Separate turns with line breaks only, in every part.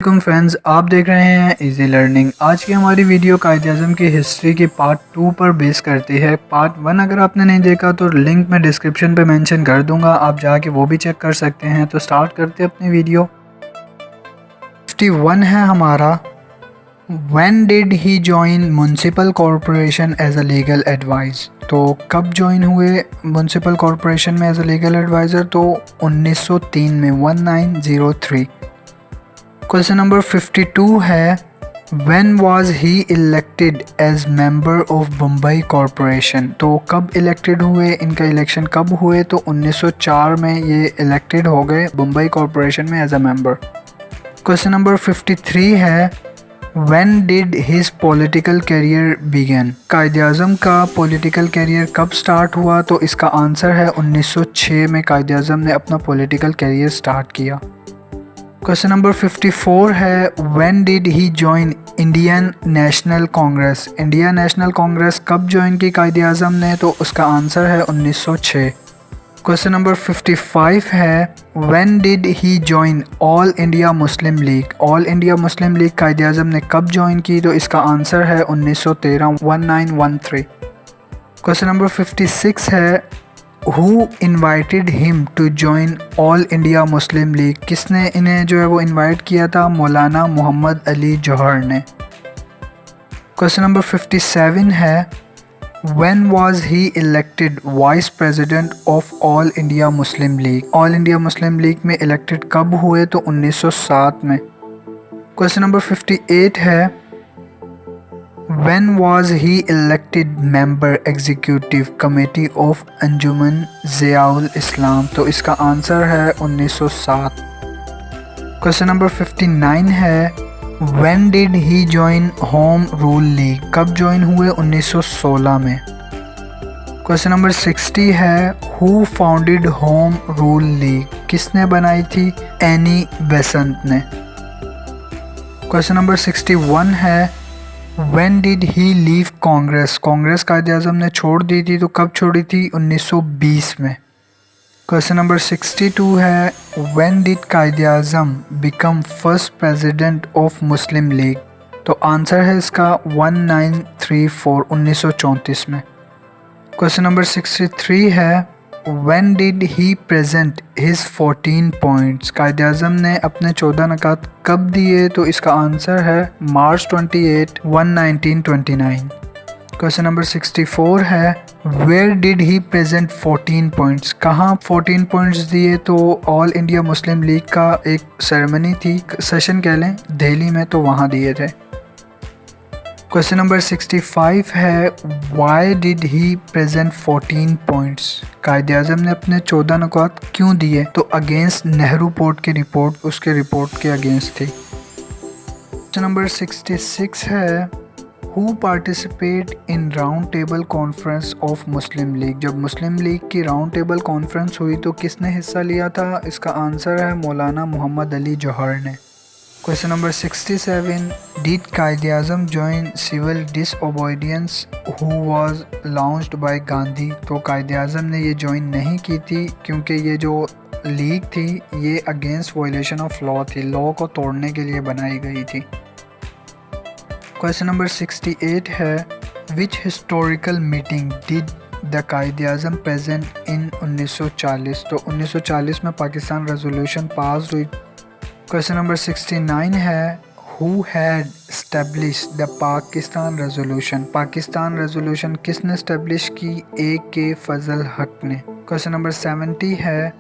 Friends, आप देख रहे हैं इजी लर्निंग। आज की हमारी वीडियो कायद-ए-आज़म की हिस्ट्री की पार्ट 2 पर बेस करती है। पार्ट 1 अगर आपने नहीं देखा तो लिंक मैं डिस्क्रिप्शन पे मेंशन कर दूंगा, आप जाके वो भी चेक कर सकते हैं। तो स्टार्ट करते हैं अपनी वीडियो। 51 है हमारा, when did he join municipal corporation as a legal advice. तो कब ज्वाइन हुए म्युनिसिपल कॉरपोरेशन में एज अ लीगल एडवाइज़र? तो 1903 में, 1903। क्वेश्चन नंबर 52 है, when was he elected as member of Bombay corporation. तो कब इलेक्टेड हुए, इनका इलेक्शन कब हुए? तो 1904 में ये इलेक्टेड हो गए बम्बई कॉरपोरेशन में as a member. Question number 53 है, when did his political career began. Quaid-e-Azam का पॉलिटिकल करियर कब स्टार्ट हुआ? तो इसका आंसर है 1906 में कायद-ए-आज़म ने अपना पॉलिटिकल करियर स्टार्ट किया। क्वेश्चन नंबर 54 है, when did he join Indian national Congress. India national Congress कब ज्वाइन की कायद-ए-आज़म ने? तो उसका आंसर है 1906। क्वेश्चन नंबर 55 है, when did he join all India Muslim league. All India Muslim league Quaid-e-Azam ने कब ज्वाइन की? तो इसका आंसर है 1913, 1913। क्वेश्चन नंबर 56 है, Who invited him to join all India Muslim league. किसने इन्हें जो है वो इनवाइट किया था? मौलाना मोहम्मद अली जौहर ने। क्वेश्चन नंबर 57 है, When was he elected vice president of all India Muslim league. All India Muslim league में इलेक्टेड कब हुए? तो 1907 में। क्वेश्चन नंबर 58 है, When was he elected member executive committee of अंजुमन ज़ियाउल इस्लाम। तो इसका आंसर है 1907। क्वेश्चन नंबर 59 है, When did he join home rule league. कब ज्वाइन हुए? 1916 में। क्वेश्चन नंबर 60 है, Who founded home rule league. किसने बनाई थी? एनी बेसेंट ने। क्वेश्चन नंबर 61 है, When did he leave Congress. Congress Quaid-e-Azam ने छोड़ दी थी, तो कब छोड़ी थी? 1920 में। क्वेश्चन नंबर 62 है, When did Quaid-e-Azam become first president of Muslim league. तो आंसर है इसका 1934, 1934 में। क्वेश्चन नंबर 63 है, When did he present his 14 points। Quaid-e-Azam ने अपने 14 नकात कब दिए? तो इसका आंसर है मार्च 28, 1929। क्वेश्चन नंबर 64 है, Where did he present 14 points। कहाँ 14 पॉइंट्स दिए? तो ऑल इंडिया मुस्लिम लीग का एक सेरेमनी थी, सेशन कह लें, दिल्ली में, तो वहाँ दिए थे। क्वेश्चन नंबर 65 है, why did he present 14 points. Quaid-e-Azam ने अपने 14 नुकात क्यों दिए? तो अगेंस्ट नेहरू पोर्ट की रिपोर्ट, उसके रिपोर्ट के अगेंस्ट थी। क्वेश्चन नंबर 66 है, who participate in round table conference of Muslim league. जब मुस्लिम लीग की राउंड टेबल कॉन्फ्रेंस हुई तो किसने हिस्सा लिया था? इसका आंसर है मौलाना मोहम्मद अली जौहर ने। Question number 67, did Quaid-e-Azam join civil disobedience who was launched by Gandhi. तो कायद-ए-आज़म ने ये ज्वाइन नहीं की थी क्योंकि ये जो लीग थी ये अगेंस्ट वायलेशन ऑफ लॉ थी, लॉ को तोड़ने के लिए बनाई गई थी। क्वेश्चन नंबर 68 है, विच historical meeting did the Quaid-e-Azam present in 1940। तो 1940 में पाकिस्तान रेजोल्यूशन पास हुई। क्वेश्चन नंबर 69 है, who had established the Pakistan resolution. Pakistan resolution किसने एस्टेब्लिश की? A.K. फजल हक ने। क्वेश्चन नंबर 70 है,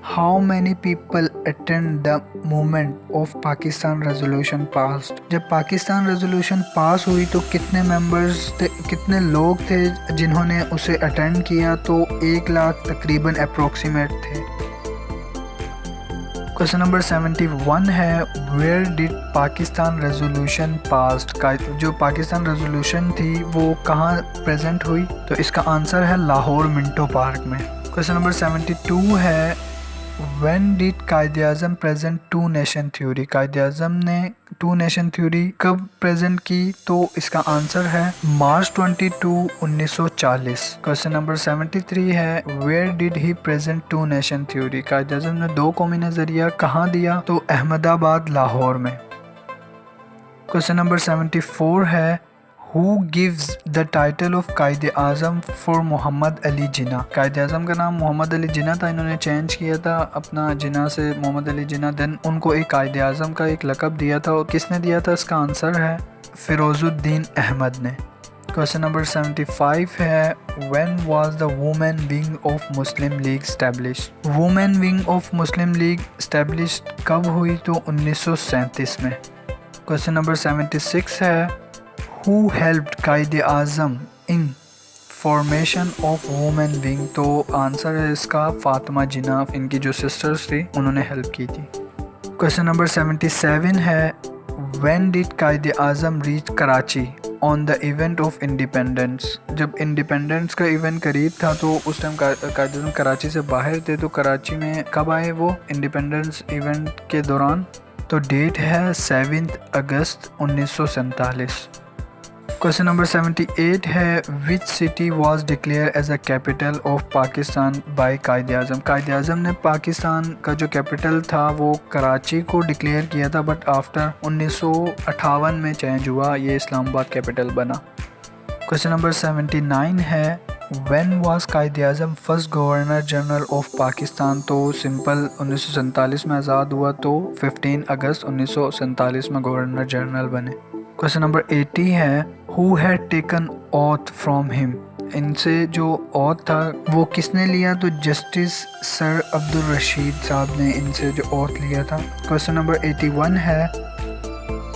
how many people attend the movement of Pakistan resolution passed. जब पाकिस्तान रेजोल्यूशन पास हुई तो कितने मेंबर्स थे, कितने लोग थे जिन्होंने उसे अटेंड किया? तो 1 लाख तकरीबन अप्रोक्सीमेट थे। क्वेश्चन नंबर 71 है, where did Pakistan resolution passed. का जो पाकिस्तान रेजोल्यूशन थी वो कहाँ प्रेजेंट हुई? तो इसका आंसर है लाहौर मिंटो पार्क में। क्वेश्चन नंबर 72 है, when did Quaid-e-Azam present two nation theory. Quaid-e-Azam ने टू नेशन थ्योरी कब प्रेजेंट की? तो इसका आंसर है मार्च 22, 1940। क्वेश्चन नंबर 73 है, where did he present two nation theory. Quaid-e-Azam ने दो कौमी नज़रिया कहाँ दिया? तो अहमदाबाद, लाहौर में। क्वेश्चन नंबर 74 है who gives the title of Quaid Azam for Mohammad Ali Jinnah. Quaid Azam का नाम मोहम्मद अली जिन्ना था, इन्होंने चेंज किया था अपना जिन्ना से मोहम्मद अली जिन्ना, देन उनको एक कायद आज़म का एक लक़ब दिया था और किसने दिया था, इसका आंसर है फ़िरोज़ुद्दीन अहमद ने। क्वेश्चन नंबर 75 है when was the women wing of Muslim league established. Women wing of Muslim league established कब हुई, तो 1937 में। क्वेश्चन नंबर 76 है who helped Quaid Azam in formation of women wing. तो आंसर है इसका फातिमा जिन्ना, इनकी जो सिस्टर्स थी उन्होंने हेल्प की थी। क्वेश्चन नंबर 77 है when did Quaid Azam reach Karachi on the event of independence. जब इंडिपेंडेंस का इवेंट करीब था तो उस टाइम कायद आज़म कराची से बाहर थे, तो कराची में कब आए वो इंडिपेंडेंस इवेंट के दौरान, तो डेट है 7 अगस्त 1947। क्वेश्चन नंबर 78 है which city was declared as a capital of Pakistan by Quaid Azam. Quaid Azam ने पाकिस्तान का जो कैपिटल था वो कराची को डिक्लेयर किया था, बट आफ्टर 1958 में चेंज हुआ, ये इस्लामाबाद कैपिटल बना। क्वेश्चन नंबर 79 है when was Quaid Azam first governor general of Pakistan. तो सिंपल 1947 में आज़ाद हुआ, तो 15 अगस्त 1947 में गवर्नर जनरल बने। क्वेश्चन नंबर 80 है who had taken auth from him. इनसे जो ऑथ था वो किसने लिया, तो जस्टिस सर अब्दुल रशीद साहब ने इनसे जो ऑथ लिया था। क्वेश्चन नंबर 81 है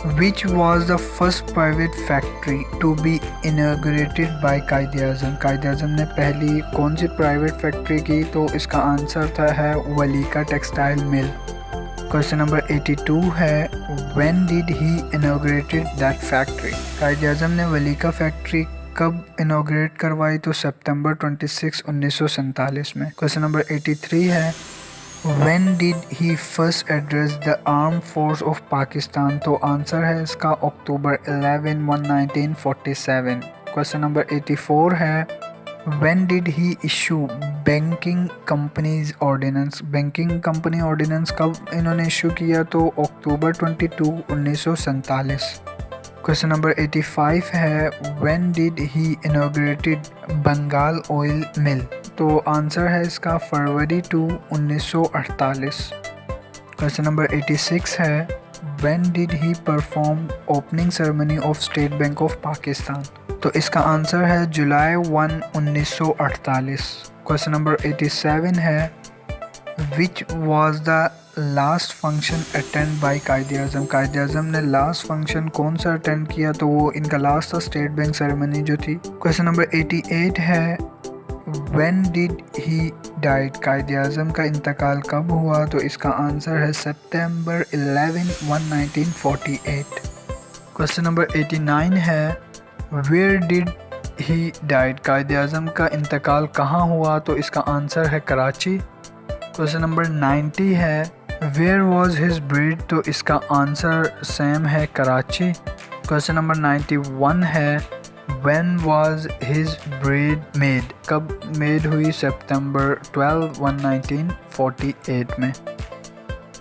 which was the first private factory to be inaugurated by Quaid Azam. Quaid Azam ने पहली कौन सी प्राइवेट फैक्ट्री की, तो इसका आंसर था है Walika textile mill. Question number 82 है when did he inaugurated that factory. Quaid Azam ने वलीका फैक्ट्री कब इनॉग्रेट करवाई, तो सितंबर 26, 1947 में। क्वेश्चन नंबर 83 है when did he first address the arm force of Pakistan. तो आंसर है इसका अक्टूबर 11, 1947। क्वेश्चन नंबर 84 है when did he issue banking companies ordinance. Banking company ordinance कब इन्होंने इशू किया, तो अक्टूबर 22, 1947। क्वेश्चन नंबर 85 है when did he inaugurated Bengal oil mill. तो आंसर है इसका फरवरी 2, 1948। क्वेश्चन नंबर 86 है when did he perform opening ceremony of state bank of Pakistan. तो इसका आंसर है जुलाई 1, 1948। क्वेश्चन नंबर 87 है which was the last function attend by Quaid Azam. Quaid Azam ने लास्ट फंक्शन कौन सा अटेंड किया, तो वो इनका लास्ट था स्टेट बैंक सेरेमनी जो थी। क्वेश्चन नंबर 88 है व्हेन डिड ही डाइड। कायद आज़म का इंतकाल कब हुआ, तो इसका आंसर है सितंबर 11, 1948। क्वेश्चन नंबर 89 है वेयर डिड ही डाइड। कायद आज़म का इंतकाल कहाँ हुआ, तो इसका आंसर है कराची। क्वेश्चन नंबर 90 है वेयर वाज हिज ब्रीड। तो इसका आंसर सेम है कराची। क्वेश्चन नंबर 91 है when was his breed made. कब मेड हुई, सितंबर 12, 1948 में।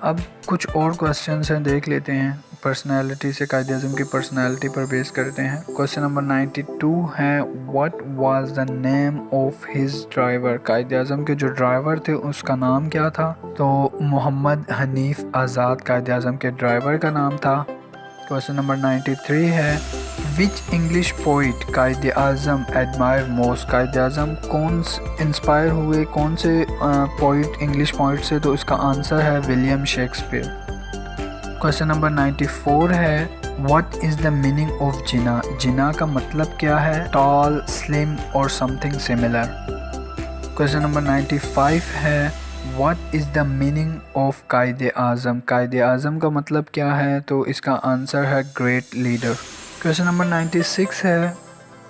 अब कुछ और क्वेश्चंस हैं, देख लेते हैं। पर्सनैलिटी से कायद आज़म की पर्सनैलिटी पर बेस करते हैं। क्वेश्चन नंबर 92 है what was the name of his driver. Quaid Azam के जो ड्राइवर थे उसका नाम क्या था, तो मोहम्मद हनीफ आज़ाद कायद आज़म के ड्राइवर का नाम था। क्वेश्चन नंबर 93 है विच इंग्लिश पोइट कायद आज़म एडमायर मोस्ट। कायद आज़म कौन इंस्पायर हुए, कौन से पोइट इंग्लिश पोइट से, तो इसका आंसर है विलियम शेक्सपियर। क्वेश्चन नंबर 94 है what is the meaning of Jinnah. Jinnah का मतलब क्या है, टॉल, स्लिम और समथिंग सिमिलर। क्वेश्चन नंबर 95 है what is the meaning of Quaid Azam. Quaid Azam का मतलब क्या है, तो इसका आंसर है ग्रेट लीडर। क्वेश्चन नंबर 96 है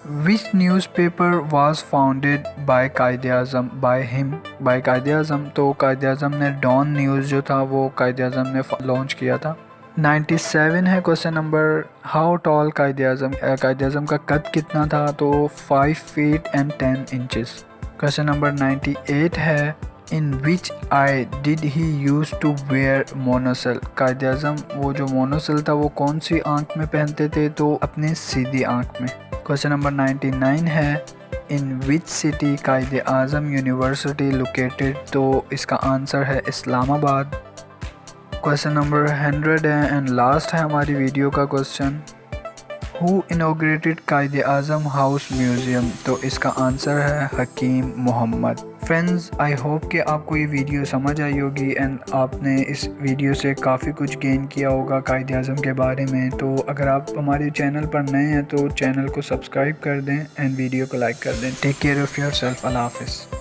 which newspaper was founded by Quaid Azam by him by Quaid Azam. तो कायद आज़म ने डॉन न्यूज़ जो था वो कायद आज़म ने लॉन्च किया था। 97 है question number how tall Quaid Azam. Quaid Azam का कद कितना था, तो 5 feet and 10 inches. Question number 98 है in which eye did he use to wear monocle. Quaid Azam वो जो मोनोसल था वो कौन सी आँख में पहनते थे, तो अपने सीधी आँख में। क्वेश्चन नंबर 99 है in which city Quaid Azam university located, तो इसका आंसर है इस्लामाबाद। क्वेश्चन नंबर 100 है एंड लास्ट है हमारी वीडियो का question, who inaugurated Quaid Azam house museum, तो इसका आंसर है हकीम मोहम्मद। फ्रेंड्स, आई होप कि आपको ये वीडियो समझ आई होगी एंड आपने इस वीडियो से काफ़ी कुछ गेन किया होगा कायद आज़म के बारे में। तो अगर आप हमारे चैनल पर नए हैं तो चैनल को सब्सक्राइब कर दें एंड वीडियो को लाइक कर दें। Take care of yourself. Allah हाफ़िज़।